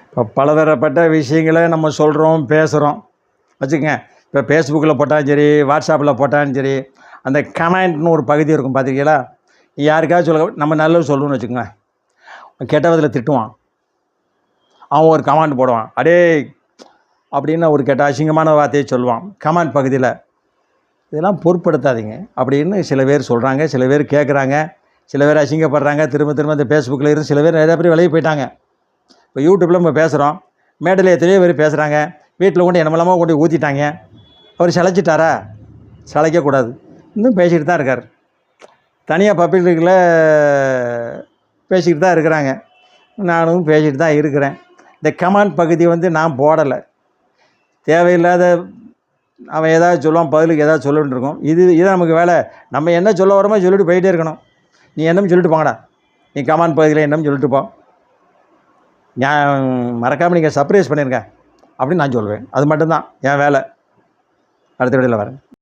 இப்போ பலதரப்பட்ட விஷயங்கள நம்ம சொல்கிறோம், பேசுகிறோம் வச்சுக்கங்க. இப்போ ஃபேஸ்புக்கில் போட்டாலும் சரி, வாட்ஸ்அப்பில் போட்டாலும் சரி, அந்த கமெண்ட்னு ஒரு பகுதி இருக்கும் பார்த்துருக்கீங்களா? யாருக்காவது சொல்ல நம்ம நல்லது சொல்லணும்னு வச்சுக்கோங்க, கெட்ட விதத்தில் திட்டுவான். அவன் ஒரு கமெண்ட் போடுவான், அடேய் அப்படின்னு ஒரு கெட்ட அசிங்கமான வார்த்தையை சொல்லுவான் கமெண்ட் பகுதியில். இதெல்லாம் பொருட்படுத்தாதீங்க அப்படின்னு சில பேர் சொல்கிறாங்க, சில பேர் கேட்குறாங்க, சில பேர் அசிங்கப்படுறாங்க. திரும்ப திரும்ப இந்த ஃபேஸ்புக்கில் இருந்து சில பேர் நிறையா பேர் விலகி போயிட்டாங்க. இப்போ யூடியூப்பில் நம்ம பேசுகிறோம், மேடையில் எத்தனையோ பேர் பேசுகிறாங்க, வீட்டில் கொண்டு என்னமெல்லாமோ கொண்டு ஊற்றிட்டாங்க. அவர் சளைச்சிட்டாரா? சளைக்கக்கூடாது, இன்னும் பேசிக்கிட்டு தான் இருக்கார். தனியாக பப்ளிக்கில் பேசிக்கிட்டு தான் இருக்கிறாங்க, நானும் பேசிக்கிட்டு தான் இருக்கிறேன். இந்த கமெண்ட் பகுதி வந்து நான் போடலை. தேவையில்லாத அவன் ஏதாவது சொல்லுவான், பதிலுக்கு ஏதாவது சொல்லணுன்னு இருக்கும். இதுதான் நமக்கு வேலை. நம்ம என்ன சொல்ல வரோமோ சொல்லிட்டு போயிட்டே இருக்கணும். நீ என்னன்னு சொல்லிட்டு போங்கடா, நீ கமெண்ட் பகுதியில் என்னன்னு சொல்லிட்டு போ, நான் மறக்காமல் நீங்கள் சர்ப்ரைஸ் பண்ணிருங்க அப்படின்னு நான் சொல்லுவேன். அது மட்டும்தான் என் வேலை. அடுத்த வீடியோவில் வரேன்.